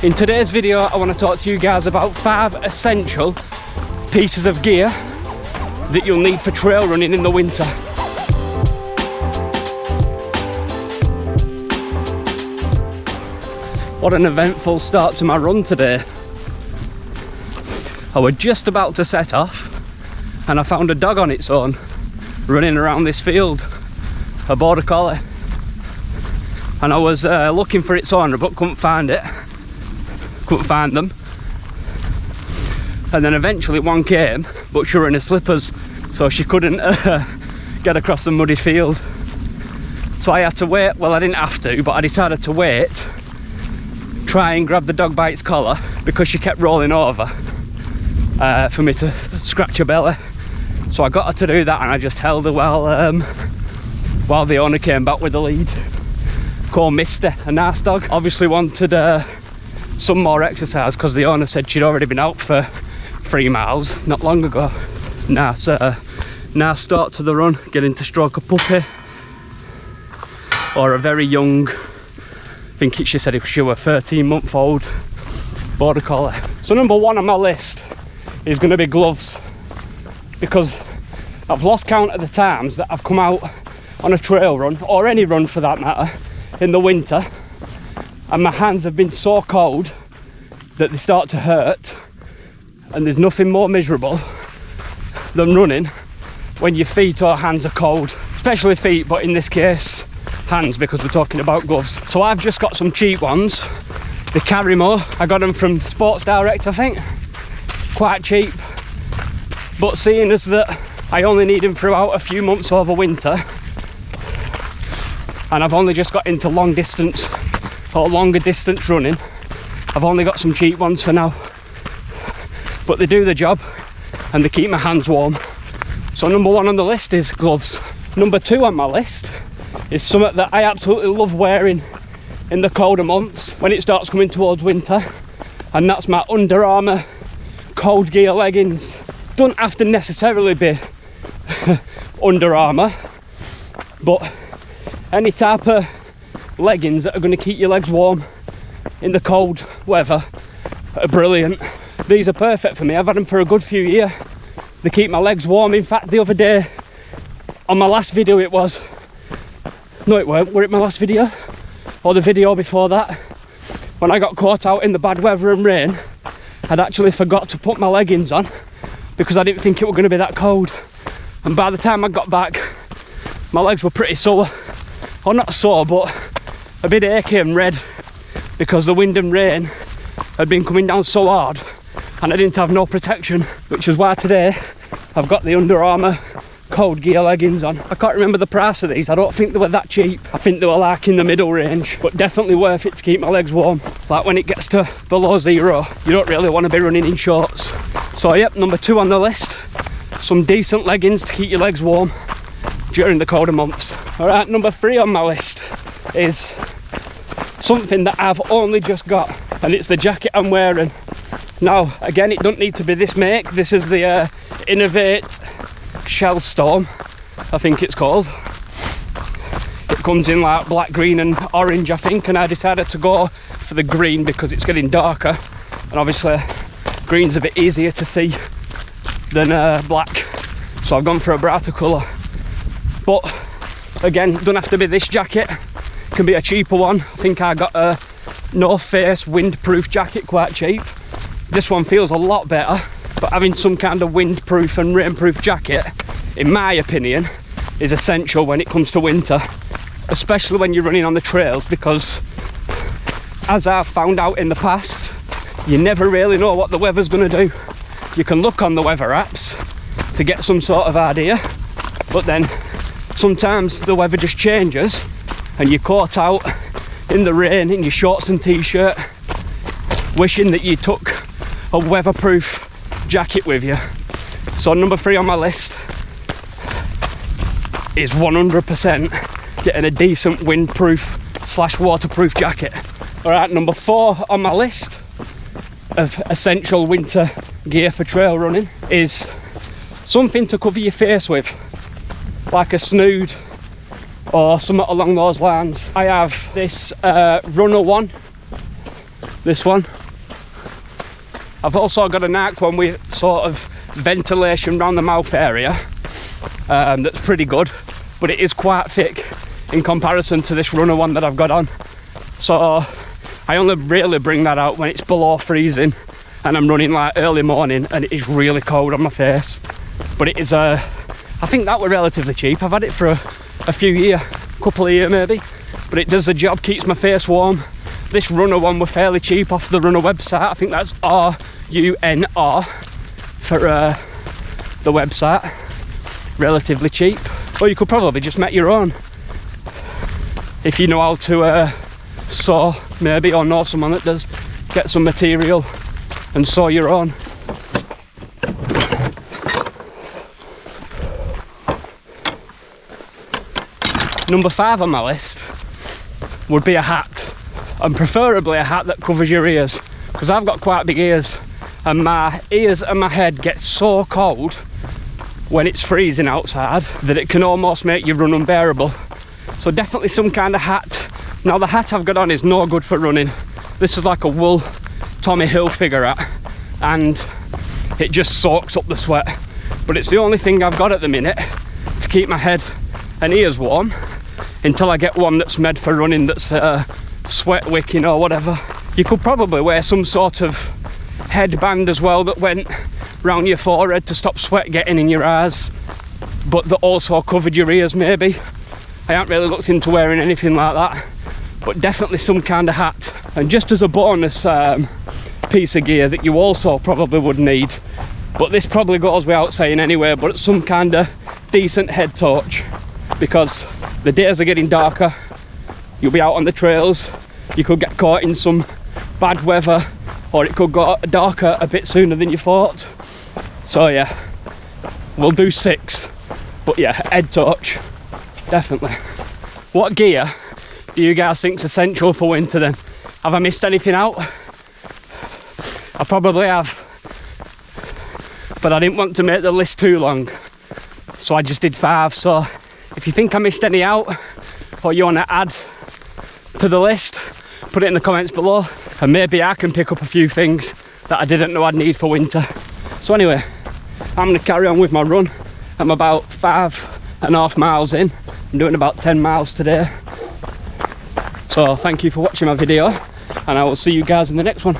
In today's video, I want to talk to you guys about 5 essential pieces of gear that you'll need for trail running in the winter. What an eventful start to my run today. I was just about to set off and I found a dog on its own running around this field, a border collie, and I was looking for its owner but couldn't find them, and then eventually one came, but she were in her slippers, so she couldn't get across the muddy field. So I had to wait. Well, I didn't have to, but I decided to wait, try and grab the dog by its collar, because she kept rolling over for me to scratch her belly. So I got her to do that, and I just held her while the owner came back with the lead. Called Misty, a nice dog. Obviously wanted some more exercise because the owner said she'd already been out for 3 miles not long ago. Nice start to the run, getting to stroke a puppy or a very young, I think she said she was a 13-month-old border collie. So number 1 on my list is going to be gloves, because I've lost count of the times that I've come out on a trail run, or any run for that matter, in the winter, and my hands have been so cold that they start to hurt, and there's nothing more miserable than running when your feet or hands are cold, especially feet, but in this case hands, because we're talking about gloves. So I've just got some cheap ones, the Karimo. I got them from Sports Direct, I think, quite cheap, but seeing as that I only need them throughout a few months over winter, and I've only just got into long distance or longer distance running, I've only got some cheap ones for now, but they do the job and they keep my hands warm. So number 1 on the list is gloves. Number 2 on my list is something that I absolutely love wearing in the colder months when it starts coming towards winter, and that's my Under Armour cold gear leggings. Don't have to necessarily be Under Armour, but any type of leggings that are going to keep your legs warm in the cold weather are brilliant. These are perfect for me. I've had them for a good few years. They keep my legs warm. In fact, the other day on my last video, it was, no it weren't, were it my last video or the video before that, when I got caught out in the bad weather and rain, I'd actually forgot to put my leggings on because I didn't think it was going to be that cold, and by the time I got back my legs were pretty sore, or not sore but a bit achy and red, because the wind and rain had been coming down so hard and I didn't have no protection, which is why today I've got the Under Armour cold gear leggings on. I can't remember the price of these. I don't think they were that cheap. I think they were like in the middle range, but definitely worth it to keep my legs warm. Like when it gets to below 0, you don't really want to be running in shorts. So yep, number 2 on the list, some decent leggings to keep your legs warm during the colder months. Alright, number 3 on my list is something that I've only just got, and it's the jacket I'm wearing. Now again, it don't need to be this make. This is the Innovate Shellstorm, I think it's called. It comes in like black, green and orange, I think, and I decided to go for the green because it's getting darker, and obviously green's a bit easier to see than black, so I've gone for a brighter colour. But again, don't have to be this jacket, it can be a cheaper one. I think I got a North Face windproof jacket quite cheap. This one feels a lot better, but having some kind of windproof and rainproof jacket, in my opinion, is essential when it comes to winter, especially when you're running on the trails, because as I've found out in the past, you never really know what the weather's going to do. You can look on the weather apps to get some sort of idea, but then sometimes the weather just changes and you're caught out in the rain in your shorts and t-shirt, wishing that you took a weatherproof jacket with you. So number 3 on my list is 100% getting a decent windproof / waterproof jacket. Alright, number 4 on my list of essential winter gear for trail running is something to cover your face with, like a snood or something along those lines. I have this Runner One this one. I've also got a Nike one with sort of ventilation around the mouth area, that's pretty good, but it is quite thick in comparison to this runner one that I've got on. So I only really bring that out when it's below freezing and I'm running like early morning and it is really cold on my face. But it is I think that were relatively cheap. I've had it for a few years, couple of years maybe, but it does the job, keeps my face warm. This runner one were fairly cheap off the runner website. I think that's RUNR for the website, relatively cheap. Or you could probably just make your own if you know how to sew maybe, or know someone that does. Get some material and sew your own. Number 5 on my list would be a hat, and preferably a hat that covers your ears, because I've got quite big ears and my ears and my head get so cold when it's freezing outside that it can almost make you run unbearable. So definitely some kind of hat. Now the hat I've got on is no good for running. This is like a wool Tommy Hilfiger hat and it just soaks up the sweat, but it's the only thing I've got at the minute to keep my head and ears warm until I get one that's made for running, that's sweat wicking or whatever. You could probably wear some sort of headband as well that went round your forehead to stop sweat getting in your eyes, but that also covered your ears maybe. I haven't really looked into wearing anything like that, but definitely some kind of hat. And just as a bonus piece of gear that you also probably would need, but this probably goes without saying anyway, but it's some kind of decent head torch, because the days are getting darker, you'll be out on the trails, you could get caught in some bad weather, or it could go darker a bit sooner than you thought. So yeah, we'll do 6, but yeah, head torch, definitely. What gear do you guys think's essential for winter then? Have I missed anything out? I probably have, but I didn't want to make the list too long, so I just did 5. So if you think I missed any out, or you want to add to the list, put it in the comments below, and maybe I can pick up a few things that I didn't know I'd need for winter. So anyway, I'm going to carry on with my run. I'm about 5.5 miles in. I'm doing about 10 miles today. So thank you for watching my video, and I will see you guys in the next one.